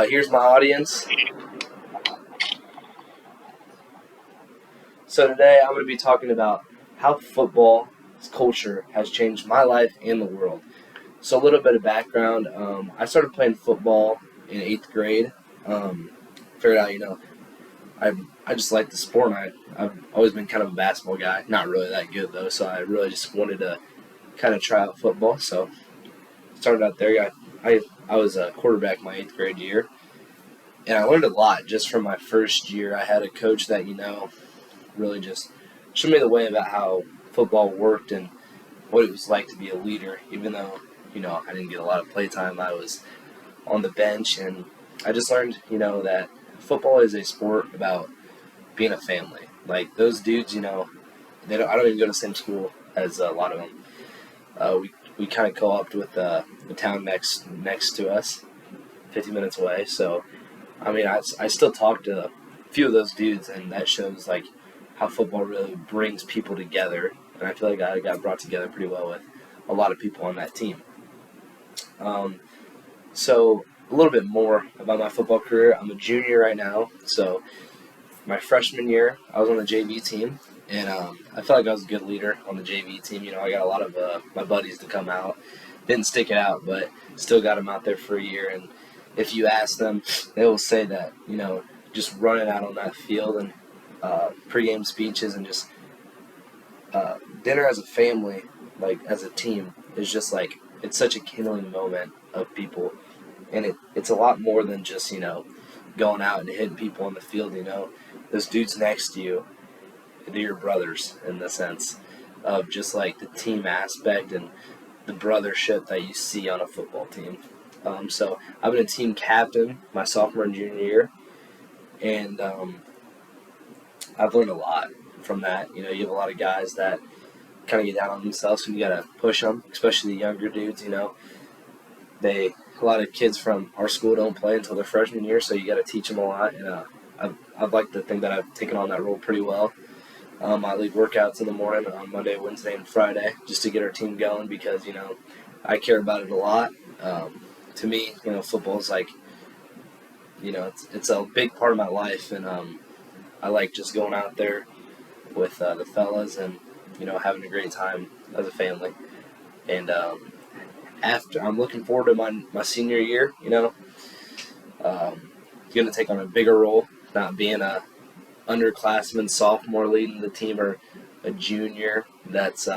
Here's my audience. So today I'm going to be talking about how football culture has changed my life and the world. So a little bit of background. I started playing football in 8th grade. Um, Figured out, I I just like the sport. I've always been kind of a basketball guy. Not really that good though, so I really just wanted to kind of try out football. So started out there. I was a quarterback my 8th grade year, and I learned a lot just from my first year. I had a coach that really just showed me the way about how football worked and what it was like to be a leader. Even though I didn't get a lot of play time, I was on the bench, and I just learned that football is a sport about being a family. Like those dudes, I don't even go to the same school as a lot of them. We kind of co-opted with the town next to us, 50 minutes away. So I mean, I still talk to a few of those dudes, and that shows like how football really brings people together. And I feel like I got brought together pretty well with a lot of people on that team. Um, so a little bit more about my football career. I'm a junior right now, so my freshman year I was on the JV team, and I felt like I was a good leader on the JV team. I got a lot of my buddies to come out. Didn't stick it out, but still got them out there for a year. And if you ask them, they will say that just running out on that field and pregame speeches and just dinner as a family, like as a team, is just like it's such a kindling moment of people, and it's a lot more than just going out and hitting people on the field. Those dudes next to you, they're your brothers in the sense of just like the team aspect and the brothership that you see on a football team. So I've been a team captain my sophomore and junior year, and I've learned a lot from that. You have a lot of guys that kind of get down on themselves, and you got to push them, especially the younger dudes. A lot of kids from our school don't play until their freshman year, so you got to teach them a lot. And I've liked to think that I've taken on that role pretty well. I lead workouts in the morning on Monday, Wednesday, and Friday just to get our team going because I care about it a lot. To me, football is like it's a big part of my life, and I like just going out there with the fellas and having a great time as a family. And after I'm looking forward to my senior year, going to take on a bigger role, not being a underclassman sophomore leading the team or a junior that's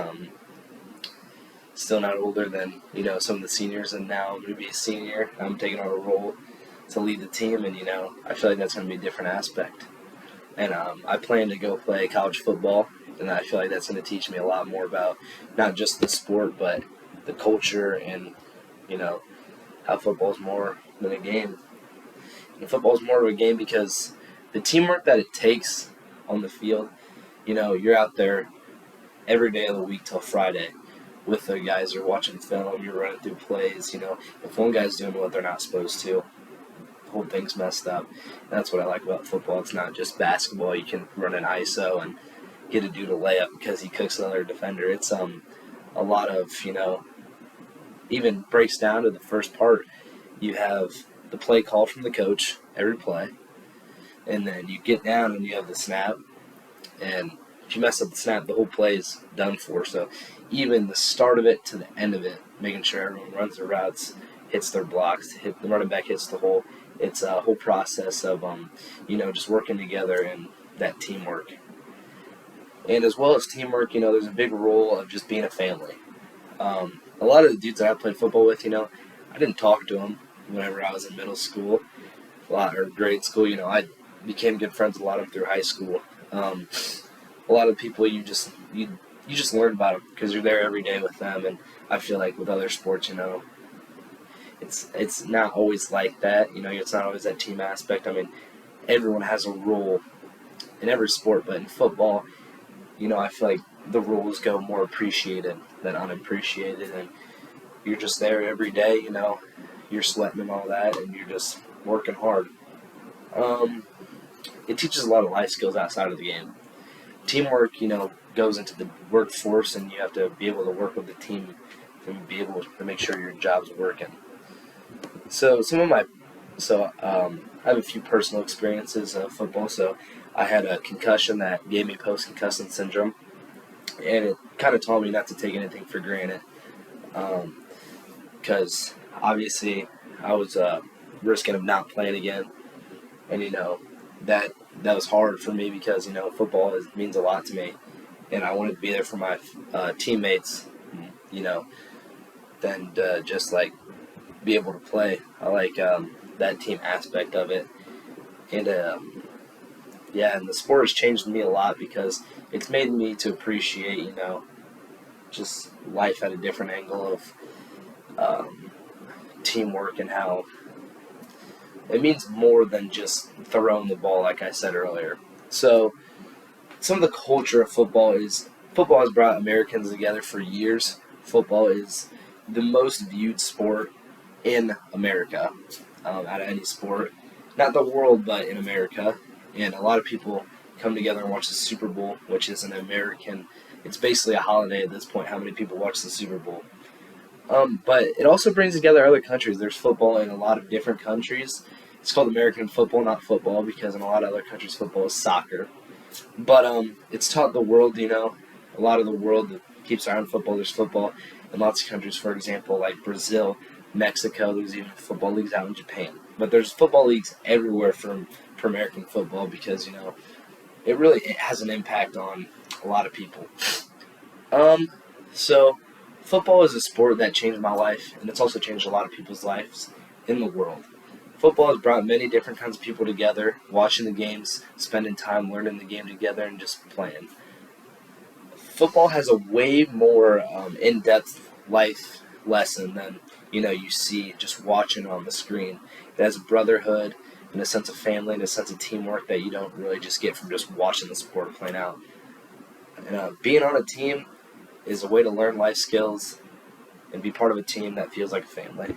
still not older than some of the seniors, and now I'm going to be a senior. I'm taking on a role to lead the team, and I feel like that's going to be a different aspect. And I plan to go play college football, and I feel like that's going to teach me a lot more about not just the sport, but the culture and how football is more than a game. And football is more of a game because the teamwork that it takes on the field. You're out there every day of the week till Friday with the guys. You're watching film. You're running through plays. If one guy's doing what they're not supposed to, the whole thing's messed up. And that's what I like about football. It's not just basketball. You can run an ISO and get a dude a layup because he cooks another defender. It's a lot of even breaks down to the first part. You have the play call from the coach every play, and then you get down and you have the snap. And if you mess up the snap, the whole play is done for. So even the start of it to the end of it, making sure everyone runs their routes, hits their blocks, the running back hits the hole. It's a whole process of just working together and that teamwork. And as well as teamwork, there's a big role of just being a family. A lot of the dudes that I played football with, I didn't talk to them whenever I was in middle school, or grade school. I became good friends with a lot of them through high school. A lot of people you just learn about them because you're there every day with them. And I feel like with other sports, it's not always like that. It's not always that team aspect. I mean, everyone has a role in every sport, but in football, I feel like the rules go more appreciated than unappreciated, and you're just there every day. You're sweating and all that, and you're just working hard. It teaches a lot of life skills outside of the game. Teamwork, goes into the workforce, and you have to be able to work with the team and be able to make sure your job's working. So So I have a few personal experiences of football. So I had a concussion that gave me post-concussion syndrome, and it kind of taught me not to take anything for granted. Because obviously I was risking of not playing again, and that that was hard for me because football means a lot to me, and I wanted to be there for my teammates. You know, than just like be able to play. I like that team aspect of it, and yeah, and the sport has changed me a lot because it's made me to appreciate just life at a different angle of um, teamwork and how it means more than just throwing the ball, like I said earlier. So some of the culture of football has brought Americans together for years. Football is the most viewed sport in America, out of any sport, not the world, but in America. And a lot of people come together and watch the Super Bowl, which is an American. It's basically a holiday at this point. How many people watch the Super Bowl? But it also brings together other countries. There's football in a lot of different countries. It's called American football, not football, because in a lot of other countries, football is soccer. But it's taught the world, a lot of the world that keeps around football. There's football in lots of countries, for example, like Brazil, Mexico. There's even football leagues out in Japan. But there's football leagues everywhere for American football because it has an impact on a lot of people. Um, so football is a sport that changed my life, and it's also changed a lot of people's lives in the world. Football has brought many different kinds of people together, watching the games, spending time learning the game together, and just playing. Football has a way more in-depth life lesson than you see just watching on the screen. It has a brotherhood and a sense of family and a sense of teamwork that you don't really just get from just watching the sport playing out. And being on a team is a way to learn life skills and be part of a team that feels like a family.